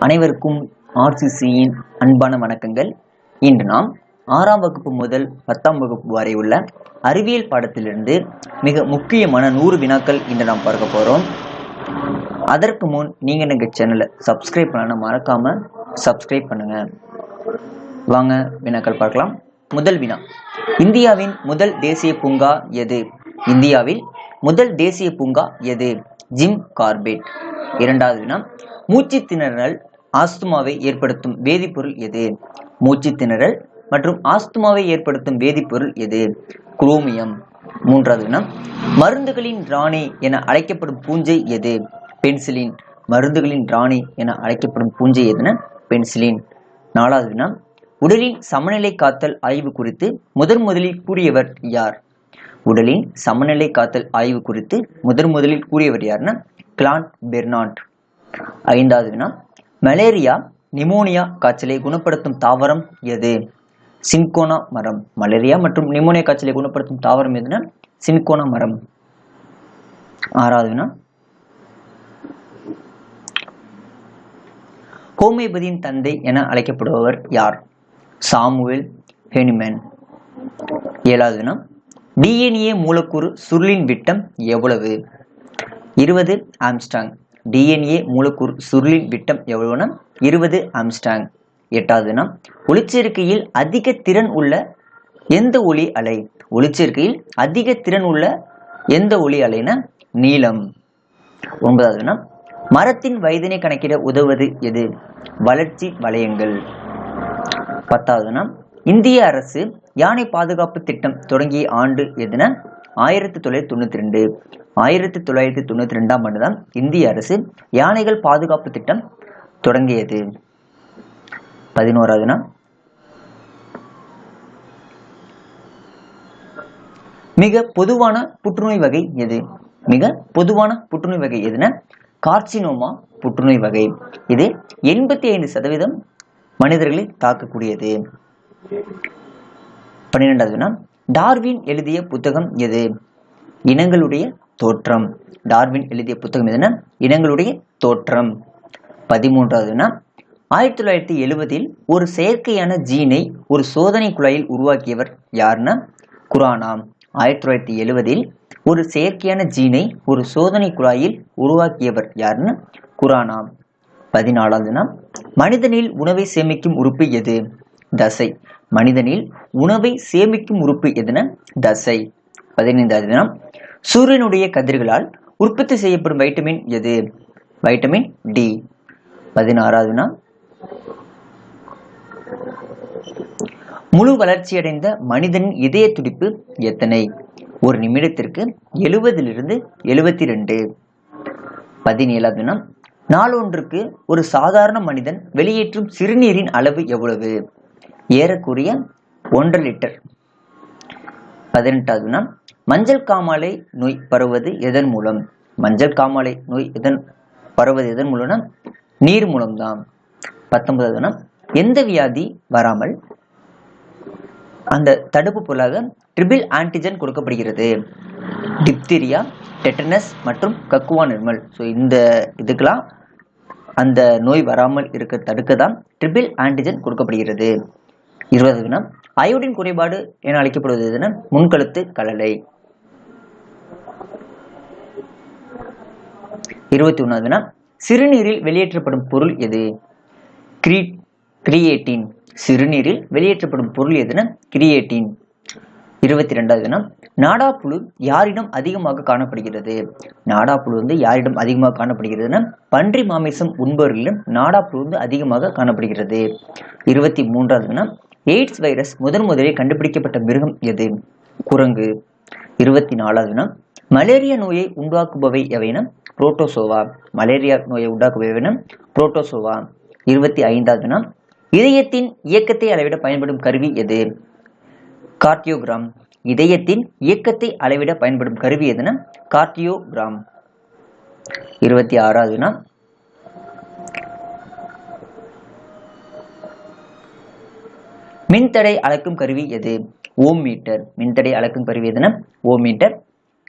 அனைவருக்கும் ஆர்சிசியின் அன்பான வணக்கங்கள். இன்று நாம் 6ஆம் வகுப்பு முதல் 10ஆம் வகுப்பு வரை உள்ள அறிவியல் பாடத்திலிருந்து மிக முக்கியமான 100 வினாக்கள் இன்று நாம் பார்க்க போறோம். அதற்கு முன் நீங்க எங்க சேனலை சப்ஸ்கிரைப் பண்ண மறக்காம சப்ஸ்கிரைப் பண்ணுங்க. வாங்க வினாக்கள் பார்க்கலாம். முதல் வினா, இந்தியாவின் முதல் தேசிய பூங்கா எது? இந்தியாவில் முதல் தேசிய பூங்கா எது? Jim Corbett. இரண்டாவது வினா, மூச்சு திணறல் ஆஸ்துமாவை ஏற்படுத்தும் வேதிப்பொருள் எது? மூச்சு திணறல் மற்றும் ஆஸ்துமாவை ஏற்படுத்தும் வேதிப்பொருள் எது? குரோமியம். மூன்றாவது வினா, மருந்துகளின் ராணி என அழைக்கப்படும் பூஞ்சை எது? பென்சிலின். மருந்துகளின் ராணி என அழைக்கப்படும் பூஞ்சை எதுன? பென்சிலின். நாலாவது வினா, உடலின் சமநிலை காத்தல் ஆய்வு குறித்து முதலில் கூறியவர் யார்? உடலின் சமநிலை காத்தல் ஆய்வு குறித்து முதலில் கூறியவர் யாருன்னா கிளாட் பெர்னாட். ஐந்தாவது வினா, மலேரியா நிமோனியா காய்ச்சலை குணப்படுத்தும் தாவரம் எது? சின்கோனா மரம். மலேரியா மற்றும் நிமோனியா காய்ச்சலை குணப்படுத்தும் தாவரம் எதுனா சின்கோனா மரம். ஆறாவது வினா, ஹோமியோபதியின் தந்தை என அழைக்கப்படுபவர் யார்? சாமுவேல் ஹெனிமன். ஏழாவது வினா, டிஎன்ஏ மூலக்கூறு சுருளின் விட்டம் எவ்வளவு? 20 ஆம்ஸ்ட்ராங். டிஎன்ஏ மூலக்கூறு சுருளின் விட்டம் எவ்வளவுனா 20 ஆம்ஸ்ட்ராங். எட்டாவது வினா, ஒளிச்சேர்க்கையில் அதிக திறன் உள்ள எந்த ஒளி அலை? ஒளிச்சேர்க்கையில் அதிக திறன் உள்ள எந்த ஒளி அலைனா நீலம். ஒன்பதாவது வினா, மரத்தின் வயதினை கணக்கிட உதவுவது எது? வளர்ச்சி வளையங்கள். பத்தாவது வினா, இந்திய அரசு யானை பாதுகாப்பு திட்டம் தொடங்கிய ஆண்டு எதுனா 1992. 1992ஆம் ஆண்டுதான் இந்திய அரசு யானைகள் பாதுகாப்பு திட்டம் தொடங்கியது. 11வது வினா, மிக பொதுவான புற்றுநோய் வகை எது? மிக பொதுவான புற்றுநோய் வகை எதுனா கார்சினோமா புற்றுநோய் வகை. இது 85% மனிதர்களை தாக்கக்கூடியது. 12வது வினா, டார்வின் எழுதிய புத்தகம் எது? இனங்களுடைய தோற்றம். டார்வின் எழுதிய புத்தகம் எதுனா இனங்களுடைய தோற்றம். 13வது வினா, 1970இல் ஒரு செயற்கையான ஜீனை ஒரு சோதனை குழாயில் உருவாக்கியவர் யாருன்னா குரானா. 1970இல் ஒரு செயற்கையான ஜீனை ஒரு சோதனை குழாயில் உருவாக்கியவர் யாருன்னு குரானா. 14வது வினா, மனிதனில் உணவை சேமிக்கும் உறுப்பு எது? தசை. மனிதனில் உணவை சேமிக்கும் உறுப்பு எதுனா தசை. 15வது வினா, சூரியனுடைய கதிர்களால் உற்பத்தி செய்யப்படும் வைட்டமின் எது? Vitamin D. 16வது வினா, முழு வளர்ச்சியடைந்த மனிதனின் இதய துடிப்பு எத்தனை? ஒரு நிமிடத்திற்கு 70லிருந்து 72. 17வது வினா, நாளொன்றுக்கு ஒரு சாதாரண மனிதன் வெளியேற்றும் சிறுநீரின் அளவு எவ்வளவு? ஏறக்குறைய 1.5 லிட்டர். 18வது வினா, மஞ்சள் காமாலை நோய் பரவுவது எதன் மூலம்? மஞ்சள் காமாலை நோய் பரவுவது எதன் மூலம்னா நீர் மூலம்தான். 19வது வினா, எந்த வியாதி வராமல் அந்த தடுப்பு பொருளாக ட்ரிபிள் ஆன்டிஜன் கொடுக்கப்படுகிறது? டிப்தீரியா, டெட்டனஸ் மற்றும் கக்குவா நிர்மல். ஸோ இந்த இதுக்கெல்லாம் அந்த நோய் வராமல் இருக்க தடுக்க தான் ட்ரிபிள் ஆன்டிஜன் கொடுக்கப்படுகிறது. 20வது வினா, அயோடின் குறைபாடு என அழைக்கப்படுவது எதுனா முன்கழுத்து கழலை. 21வது வினா, சிறுநீரில் வெளியேற்றப்படும் பொருள் எது? கிரியேட்டின். சிறுநீரில் வெளியேற்றப்படும் பொருள் எதுனா கிரியேட்டின். 22வது வினா, நாடாப்புழு யாரிடம் அதிகமாக காணப்படுகிறது? நாடாப்புழு யாரிடம் அதிகமாக காணப்படுகிறதுனா பன்றி மாமிசம் உண்பவர்களிடம் நாடாப்புழு அதிகமாக காணப்படுகிறது. 23வது வினா, எய்ட்ஸ் வைரஸ் முதலில் கண்டுபிடிக்கப்பட்ட மிருகம் எது? குரங்கு. 24வது வினா, மலேரியா நோயை உண்டாக்குபவை எவைனா புரோட்டோசோவா. மலேரியா நோயை உண்டாக்குபவைனா புரோட்டோசோவா. 25வது வினா, இதயத்தின் இயக்கத்தை அளவிட பயன்படும் கருவி எது? கார்டியோகிராம். இதயத்தின் இயக்கத்தை அளவிட பயன்படும் கருவி எதுனா கார்டியோகிராம். 26வது வினா, மின்தடை அளக்கும் கருவி எது? ஓம் மீட்டர். மின்தடை அளக்கும் கருவி எதுனா ஓம் மீட்டர்.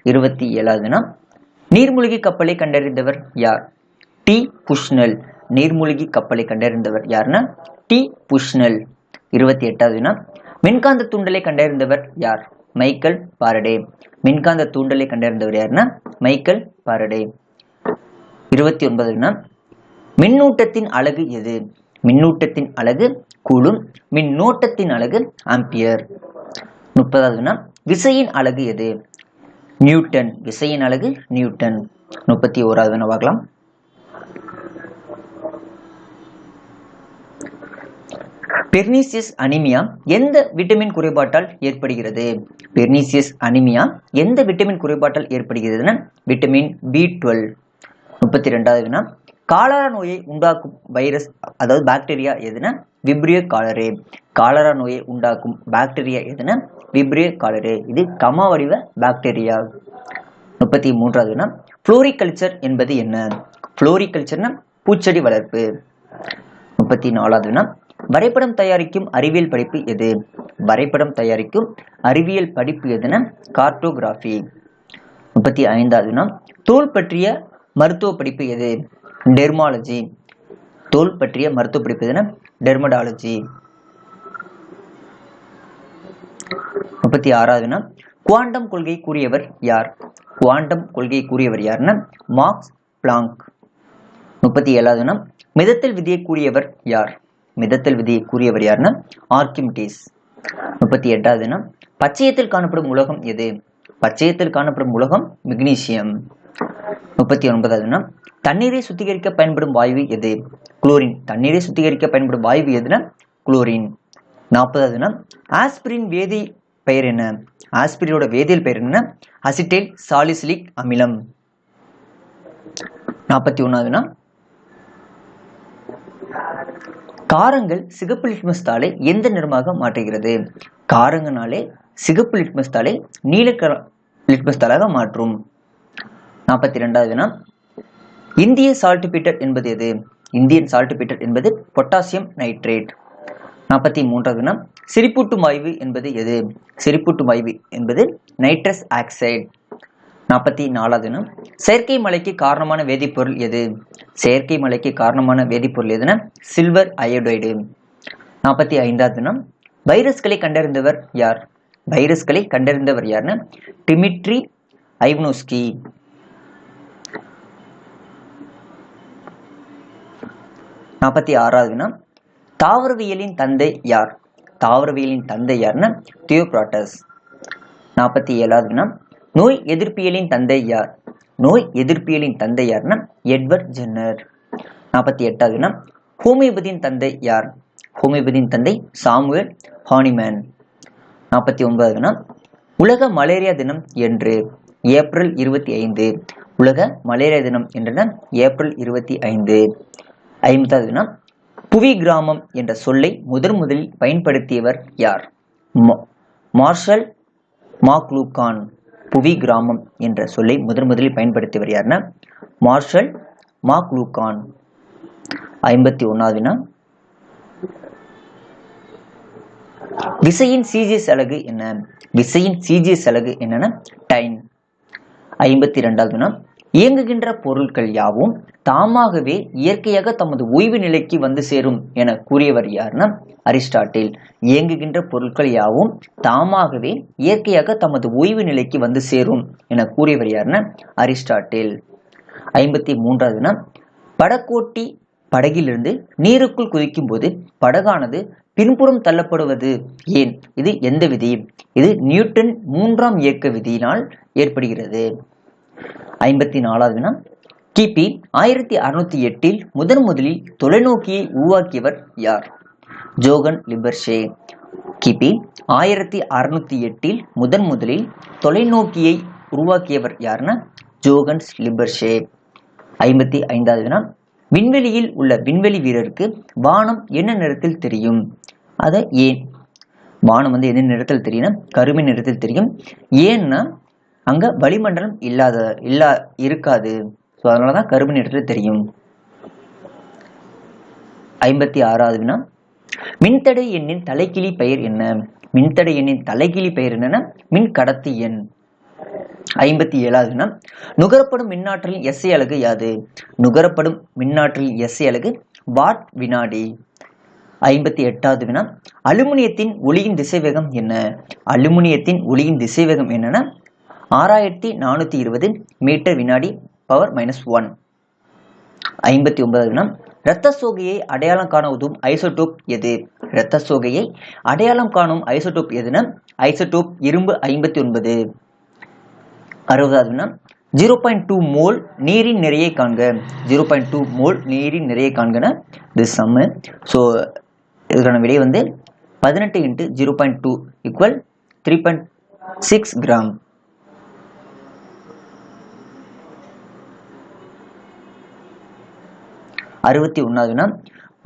27வது வினா, நீர்மூழ்கி கப்பலை கண்டறிந்தவர் யார்? D Bushnell. நீர்மூழ்கி கப்பலை கண்டறிந்தவர் யாருன்னா டி புஷ்னல். 28வது வினா, மின்காந்த தூண்டலை கண்டறிந்தவர் யார்? Michael Faraday. மின்காந்த தூண்டலை கண்டறிந்தவர் யாருன்னா மைக்கேல் பாரடே. 29வது வினா, மின்னூட்டத்தின் அலகு எது? மின்னூட்டத்தின் அலகு கூலும், மின்னோட்டத்தின் அலகு ஆம்பியர். 30வது வினா, விசையின் அலகு எது? நியூட்டன். விசையின் அலகு நியூட்டன். 31வது வினா பார்க்கலாம். பெர்னிசியஸ் அனிமியா எந்த விட்டமின் குறைபாட்டால் ஏற்படுகிறது? பெர்னிசியஸ் அனிமியா எந்த விட்டமின் குறைபாட்டால் ஏற்படுகிறதுனா விட்டமின் B12. 32வது வினா, காலரா நோயை உண்டாக்கும் வைரஸ் அதாவது பாக்டீரியா எதுனா விப்ரியோ காலரே. காலரா நோயை உண்டாக்கும் பாக்டீரியா எதுனா விப்ரியோ காலரே. இது கமா வடிவ பாக்டீரியா. 33வது வினா, புளோரிகல்ச்சர் என்பது என்ன? புளோரிகல்ச்சர்னா பூச்செடி வளர்ப்பு. 34வது வினா, வரைபடம் தயாரிக்கும் அறிவியல் படிப்பு எது? வரைபடம் தயாரிக்கும் அறிவியல் படிப்பு எதுனா கார்டோகிராஃபி. 35வது வினா, தோல் பற்றிய மருத்துவ படிப்பு எது? டெர்மாலஜி. தோல் பற்றிய மருத்துவ படிப்பு எதுனா டெர்மடாலஜி. 36வது வினா, குவாண்டம் கொள்கை கூறியவர் யார்? குவாண்டம் கொள்கை கூறியவர் யாருன்னா மார்க்ஸ் பிளாங்க். 37வது வினா, மிதத்தல் விதியை கூறியவர் யார்? மிதத்தல் விதியை கூறியவர் யாருன்னா ஆர்கிமிடிஸ். 38வது வினா, பச்சையத்தில் காணப்படும் உலோகம் எது? பச்சையத்தில் காணப்படும் உலோகம் மெக்னீசியம். 39வது வினா, தண்ணீரை சுத்திகரிக்க பயன்படும் வாயு எது? குளோரின். தண்ணீரை சுத்திகரிக்க பயன்படும் வாயு எதுனா குளோரின். 40வது வினா, ஆஸ்பிரின் வேதி பெயர் என்ன? ஆஸ்பிரினோட வேதியியல் பெயர் என்ன? அசிட்டைல் சாலிசிலிக் அமிலம். 41வது வினா, காரங்கள் சிகப்பு லிட்மஸ் தாளை எந்த நிறமாக மாற்றுகிறது? காரங்கனாலே சிகப்பு லிட்மஸ் தாளை நீல லிட்மஸ் தாளாக மாற்றும். 42வது வினா, இந்திய சால்ட்பீட்டர் என்பது எது? இந்தியன் சால்ட்பீட்டர் என்பது பொட்டாசியம் நைட்ரேட். 43வது வினா, சிரிப்பூட்டும் வாயு என்பது எது? சிரிப்பூட்டும் வாயு என்பது நைட்ரஸ் ஆக்சைடு. 44வது வினா, செயற்கை மழைக்கு காரணமான வேதிப்பொருள் எது? செயற்கை மழைக்கு காரணமான வேதிப்பொருள் எதுனா சில்வர் அயோடைடு. 45வது வினா, வைரஸ்களை கண்டறிந்தவர் யார்? வைரஸ்களை கண்டறிந்தவர் யாருன்னா டிமிட்ரி ஐவ்னோஸ்கி. 46வது வினா, தாவரவியலின் தந்தை யார்? தாவரவியலின் தந்தை யாருன்னா தியோப்ராட்டஸ். 47வது வினா, நோய் எதிர்ப்பியலின் தந்தை யார்? நோய் எதிர்ப்பியலின் தந்தை யாருன்னா எட்வர்ட் ஜென்னர். 48வது வினா, ஹோமியோபதியின் தந்தை யார்? ஹோமியோபதியின் தந்தை சாமுவேல் ஹானிமேன். 49வது வினா, உலக மலேரியா தினம் என்று? ஏப்ரல் 25. உலக மலேரியா தினம் என்றன ஏப்ரல் 25. 50வது வினா, புவி கிராமம் என்ற சொல்லை முதலில் பயன்படுத்தியவர் யார்? மார்ஷல் மாக்லூகான். புவி கிராமம் என்ற சொல்லை முதலில் பயன்படுத்தியவர் யாருன்னா மார்ஷல் மாக்லூகான். 51வது வினா, விசையின் சிஜிஎஸ் அலகு என்ன? விசையின் சிஜிஎஸ் அலகு என்னன்னா டைன். 52வது வினா, இயங்குகின்ற பொருட்கள் யாவும் தாமாகவே இயற்கையாக தமது ஓய்வு நிலைக்கு வந்து சேரும் என கூறியவர் யாருன்னா அரிஸ்டாட்டில். இயங்குகின்ற பொருட்கள் யாவும் தாமாகவே இயற்கையாக தமது ஓய்வு நிலைக்கு வந்து சேரும் என கூறியவர் யாருன்னா அரிஸ்டாட்டில். 53வது வினா, படகோட்டி படகிலிருந்து நீருக்குள் குதிக்கும் போது படகானது பின்புறம் தள்ளப்படுவது ஏன்? இது எந்த விதி? இது நியூட்டன் 3ஆம் இயக்க விதியினால் ஏற்படுகிறது. 54வது வினா, கிபி 1608 முதலில் தொலைநோக்கியை உருவாக்கியவர் யார்? ஜோகன் லிபர்ஷே. கிபி 1608 முதலில் தொலைநோக்கியை உருவாக்கியவர் யாருன்னா ஜோகன்ஸ் லிபர்ஷே. 55வது வினா, விண்வெளியில் உள்ள விண்வெளி வீரருக்கு வானம் என்ன நிறத்தில் தெரியும்? அத ஏன்? வானம் என்ன நிறத்தில் தெரியும்? கருமை நிறத்தில் தெரியும். ஏன்னா அங்க வளிமண்டலம் இருக்காது. அதனாலதான் கருமை நிறத்தில் தெரியும். 56வது வினா, மின்தடை எண்ணின் தலைக்கிளி பெயர் என்ன? மின்தடை எண்ணின் தலைக்கிளி பெயர் என்னன்னா மின் கடத்தி எண். 57வது வினா, நுகரப்படும் மின்னாற்றலின் எஸ்ஐ அலகு யாது? நுகரப்படும் மின்னாற்றலின் எஸ்ஐ அலகு வாட் வினாடி. 58வது வினா, அலுமினியத்தின் ஒளியின் திசைவேகம் என்ன? அலுமினியத்தின் ஒளியின் திசைவேகம் என்னன்னா 6420 மீட்டர் வினாடி பவர் -1. 59வது வினா, இரத்த சோகையை அடையாளம் காண உதவும் ஐசோடோப் எது? இரத்த சோகையை அடையாளம் காணும் ஐசோடோப் எதுனா ஐசோடோப் இரும்பு 59. 60வது வினா, 0.2 மோல் நீரின் நிறையை காண்க. 0.2 மோல் நீரின் நிறையை காண்கன இது சம்மு. ஸோ இதுக்கான விடை வந்து 18 × 0.2 = 3.6 கிராம். 61வது வினா,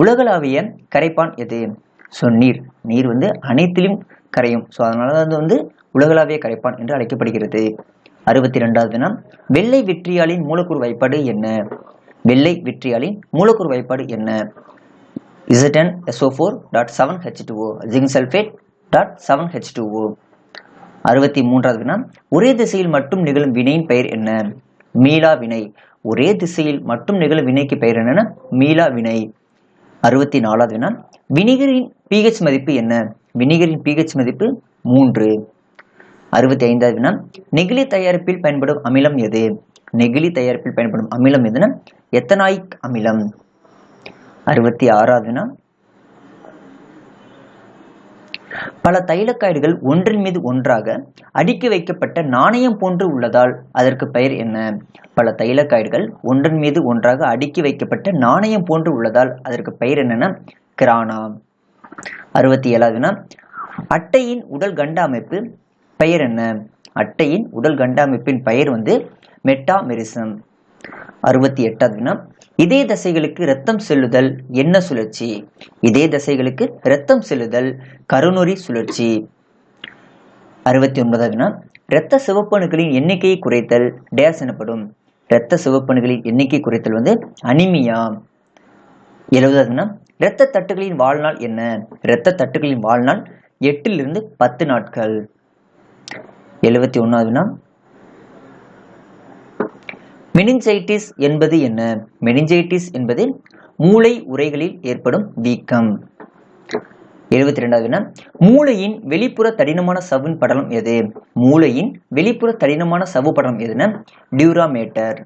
உலகளாவிய கரைப்பான் எது? ஸோ நீர் வந்து அனைத்திலும் கரையும். ஸோ அதனால அது வந்து உலகளாவிய கரைப்பான் என்று அழைக்கப்படுகிறது. 62வது வினா, வெள்ளை விட்ரியாலின் மூலக்கூறு வாய்ப்பாடு என்ன? வெள்ளை விட்ரியாலின் மூலக்கூறு வாய்ப்பாடு என்ன? Zn-SO4.7H2O, zinc sulphate .7H2O. 63வது வினா, ஒரே திசையில் மட்டும் நிகழும் வினையின் பெயர் என்ன? மீளா வினை. ஒரே திசையில் மட்டும் நிகழும் வினைக்கு பெயர் என்னன்னா மீளா வினை. 64வது வினா, வினிகரின் pH மதிப்பு என்ன? வினிகரின் pH மதிப்பு 3. 65வது வினா, நெகிழி தயாரிப்பில் பயன்படும் அமிலம் எது? நெகிழி தயாரிப்பில் பயன்படும் அமிலம் எதுனா எத்தனாயிக் அமிலம். 66வது வினா, பல தைலக்காய்டுகள் ஒன்றின் மீது ஒன்றாக அடுக்கி வைக்கப்பட்ட நாணயம் போன்று உள்ளதால் அதற்கு பெயர் என்ன? பல தைலக்காய்டுகள் ஒன்றின் மீது ஒன்றாக அடுக்கி வைக்கப்பட்ட நாணயம் போன்று உள்ளதால் அதற்கு பெயர் என்னன்னா கிரானா. 67வது வினா, அட்டையின் உடல் கண்ட அமைப்பு பெயர் என்ன? அட்டையின் உடல் கண்ட அமைப்பின் பெயர் வந்து மெட்டாமெரிசம். 68வது வினா, இதே தசைகளுக்கு இரத்தம் செல்லுதல் என்ன சுழற்சி? இதே தசைகளுக்கு இரத்தம் செல்லுதல் கருநொறி சுழற்சி. 69வது வினா, இரத்த சிவப்பணுக்களின் எண்ணிக்கையை குறைத்தல் டேஸ் எனப்படும். இரத்த சிவப்பணுக்களின் எண்ணிக்கை குறைத்தல் வந்து அனிமியா. 70வது வினா, இரத்த தட்டுகளின் வாழ்நாள் என்ன? இரத்த தட்டுகளின் வாழ்நாள் 8 லிருந்து 10 நாட்கள். 71வது வினா, மெனிஞ்சைட்டிஸ் என்பது என்ன? மெனிஞ்சைட்டிஸ் என்பது மூளை உறைகளில் ஏற்படும் வீக்கம். 72வது வினா, மூளையின் வெளிப்புற தடினமான சவ்வின் படலம் எது? மூளையின் வெளிப்புற தடினமான சவ்வு படலம் எதுனா டியூராமேட்டர்.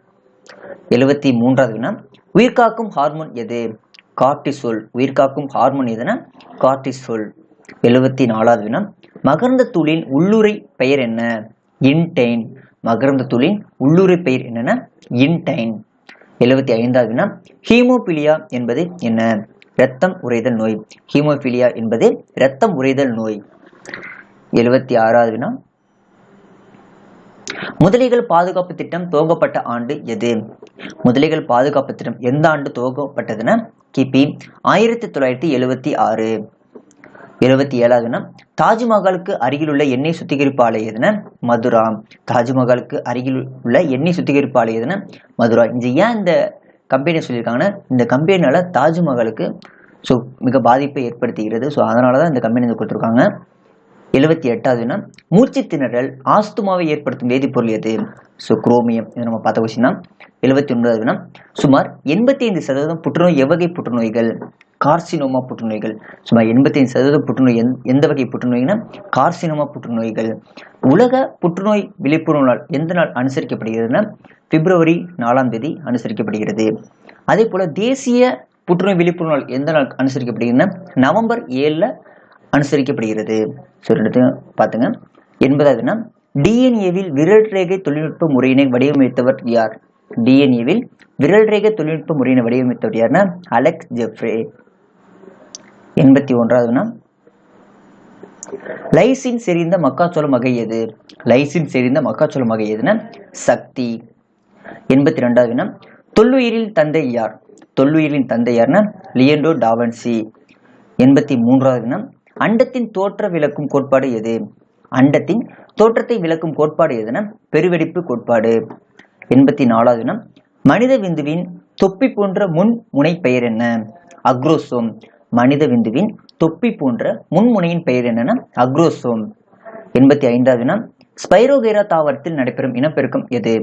73வது வினா, உயிர்காக்கும் ஹார்மோன் எது? கார்டிசோல். உயிர்காக்கும் ஹார்மோன் எதுனா கார்டிசோல். 74வது வினா, மகரந்த தூளின் உள்ளுறை பெயர் என்ன? இன்டைன். மகரந்த தூளின் உள்ளுறை பெயர் என்னன்னா இன்டைன். 75வது வினா, ஹீமோபிலியா என்பது என்ன? இரத்தம் உறைதல் நோய். ஹீமோபிலியா என்பது இரத்தம் உறைதல் நோய். 76வது வினா, முதலைகள் பாதுகாப்பு திட்டம் துவங்கப்பட்ட ஆண்டு எது? முதலைகள் பாதுகாப்பு திட்டம் எந்த ஆண்டு துவங்கப்பட்டதுன்னா கிபி 1976. 77வது வினா, தாஜ்மஹாலுக்கு அருகிலுள்ள எண்ணெய் சுத்திகரிப்பு ஆலை எதுனா மதுரா. தாஜ்மஹாலுக்கு அருகில் உள்ள எண்ணெய் சுத்திகரிப்பு ஆலை எதுனா மதுரா. இங்க ஏன் இந்த கம்பெனி சொல்லியிருக்காங்கன்னா இந்த கம்பெனியால தாஜ்மஹாலுக்கு ஸோ மிக பாதிப்பை ஏற்படுத்துகிறது. ஸோ அதனாலதான் இந்த கம்பெனி கொடுத்துருக்காங்க. 78வது வினா, மூச்சு திணறல் ஆஸ்துமாவை ஏற்படுத்தும் வேதிப்பொருள் எது? So chromium. இது நம்ம பார்த்த கொஸ்டின் தான். 79வது வினா, சுமார் 85% புற்றுநோய் எவ்வகை புற்றுநோய்கள்? கார்சினோமா புற்றுநோய்கள். சுமார் 85% புற்றுநோய் எந்த வகை புற்றுநோய்னா கார்சினோமா புற்றுநோய்கள். உலக புற்றுநோய் விழிப்புணர்வு நாள் எந்த நாள் அனுசரிக்கப்படுகிறதுனா பிப்ரவரி 4ஆம் தேதி அனுசரிக்கப்படுகிறது. அதே போல தேசிய புற்றுநோய் விழிப்புணர்வு நாள் எந்த நாள் அனுசரிக்கப்படுகிறதுனா நவம்பர் 7 அனுசரிக்கப்படுகிறது. ஸோ ரெண்டுத்தையும் பார்த்துங்க. 80வது வினா, டிஎன்ஏவில் விரல் ரேகை தொழில்நுட்ப முறையினை வடிவமைத்தவர் யார்? டிஎன்ஏவில் விரல் ரேகை தொழில்நுட்ப முறையினை வடிவமைத்தவர் யார்னா அலெக்ஸ் ஜெஃப்ரே. 81வது வினா, லைசின் செறிந்த மக்காச்சோளம் வகை எது? லைசின் செறிந்த மக்காச்சோளம் வகை எதுனா சக்தி. 82வது வினா, தொல்லுயிரின் தந்தை யார்? தொல்லுயிரின் தந்தை யார்னா லியனார்டோ டாவின்சி. 83வது வினா, அண்டத்தின் தோற்ற விளக்கும் கோட்பாடு எது? அண்டத்தின் தோற்றத்தை விளக்கும் கோட்பாடு எதுனா பெருவெடிப்பு கோட்பாடு. 84வது வினா, மனித விந்துவின் தொப்பி போன்ற முன் முனை பெயர் என்ன? அக்ரோசோம். மனித விந்துவின் தொப்பி போன்ற முன்முனையின் பெயர் என்னன்னா அக்ரோசோம். 85வது வினா, ஸ்பைரோகேரா தாவரத்தில் நடைபெறும் இனப்பெருக்கம் எது?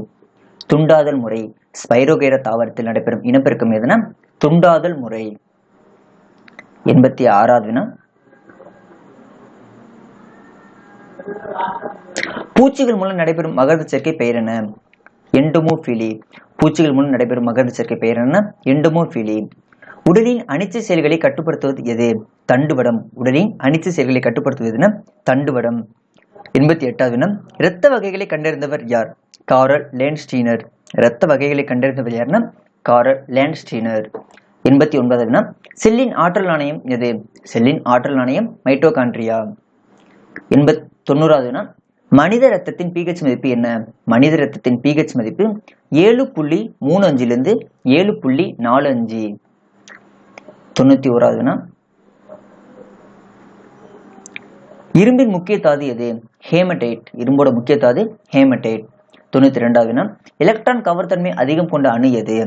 துண்டாதல் முறை. ஸ்பைரோகேரா தாவரத்தில் நடைபெறும் இனப்பெருக்கம் எதுனா துண்டாதல் முறை. 86வது வினா. பூச்சிகள் மூலம் நடைபெறும் மகரந்த சேர்க்கை பெயர் என்ன? எண்டோமோபிலி. பூச்சிகள் மூலம் நடைபெறும் மகரந்த சேர்க்கை பெயர் என்ன? எண்டோமோபிலி. உடலின் அனிச்சை செயல்களை கட்டுப்படுத்துவது எது? தண்டுவடம். உடலின் அனிச்சை செயல்களை கட்டுப்படுத்துவதுன்னா தண்டுவடம். 88வது வினா. இரத்த வகைகளை கண்டறிந்தவர் யார்? காரல் லேண்ட்ஸ்டீனர். இரத்த வகைகளை கண்டறிந்தவர் யாருன்னா காரல் லேண்ட்ஸ்டீனர். 89வது வினா. செல்லின் ஆற்றல் நாணயம் எது? செல்லின் ஆற்றல் நாணயம் மைட்டோகாண்ட்ரியா. 90வது வினா. மனித ரத்தத்தின் pH மதிப்பு என்ன? மனித ரத்தத்தின் pH மதிப்பு 7.35 7.45. 91வது வினா. இரும்பின் முக்கிய தாது எது? ஹேமடைட். இரும்போட முக்கிய தாது ஹேமடைட். 92வது வினா. எலக்ட்ரான் கவர்த்தன்மை அதிகம் கொண்ட அணு எது?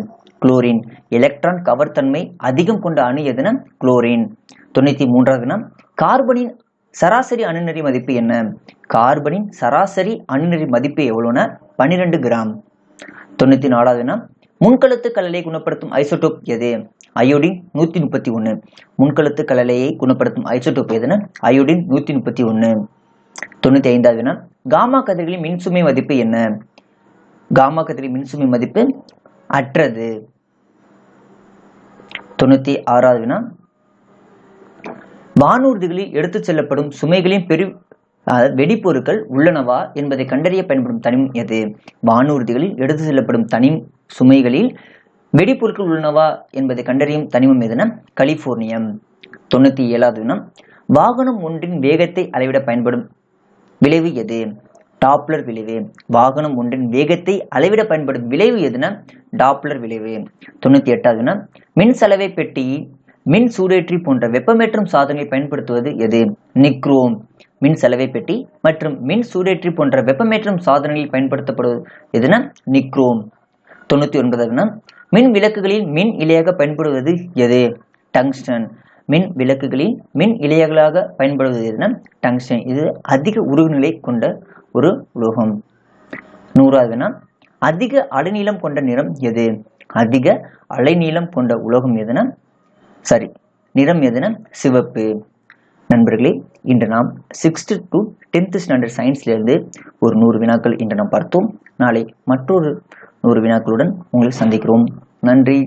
குளோரின். எலக்ட்ரான் கவர்த்தன்மை அதிகம் கொண்ட அணு எதுனா குளோரின். 93வது வினா. கார்பனின் சராசரி அணுநெறி மதிப்பு என்ன? கார்பனின் சராசரி அணுநெறி மதிப்பு எவ்வளவுனா 12 கிராம். 94வது வினா. முன்கழுத்து கல்லலை குணப்படுத்தும் ஐசோடோப் எது? அயோடின் 131. முன்கழுத்து கல்லலையை குணப்படுத்தும் ஐசோடோப் எதுனா அயோடின் 131. 95வது வினா. காமா கதிர்களின் மின்சுமை மதிப்பு என்ன? காமா கதிரின் மின்சுமை மதிப்பு அற்றது. 96வது வினா. வானூர்திகளில் எடுத்துச் செல்லப்படும் சுமைகளின் வெடிப்பொருட்கள் உள்ளனவா என்பதை கண்டறிய பயன்படும் தனிமம் எது? வானூர்திகளில் எடுத்து செல்லப்படும் சுமைகளில் வெடிப்பொருட்கள் உள்ளனவா என்பதை கண்டறியும் தனிமம் எதுனா கலிபோர்னியம். 97வது வினா. வாகனம் ஒன்றின் வேகத்தை அளவிட பயன்படும் விளைவு எது? டாப்ளர் விளைவு. வாகனம் ஒன்றின் வேகத்தை அளவிட பயன்படும் விளைவு எதுனா டாப்ளர் விளைவு. 98வது வினா. மின் சலவை பெட்டி, மின் சூடேற்றி போன்ற வெப்பமேற்றும் சாதனங்களை பயன்படுத்துவது எது? நிக்ரோம். மின் சலவை பெட்டி மற்றும் மின் சூடேற்றி போன்ற வெப்பமேற்றும் சாதனங்களில் பயன்படுத்தப்படுவது எதுனா நிக்ரோம். 99வது வினா. மின் விளக்குகளில் மின் இழையாக பயன்படுவது எது? டங்ஸ்டன். மின் விளக்குகளில் மின் இழைகளாக பயன்படுவது எதுனா டங்ஸ்டன். இது அதிக உருகுநிலை கொண்ட ஒரு உலோகம். 100வது வினா. அதிக அலைநீளம் கொண்ட நிறம் எது? அதிக அலைநீளம் கொண்ட உலோகம் எதுனா நிறம் எதுனா சிவப்பு. நண்பர்களே, இன்று நாம் 6th to 10th ஸ்டாண்டர்ட் சயின்ஸ்ல இருந்து ஒரு 100 வினாக்கள் இன்று நாம் பார்த்தோம். நாளை மற்றொரு 100 வினாக்களுடன் உங்களை சந்திக்கிறோம். நன்றி.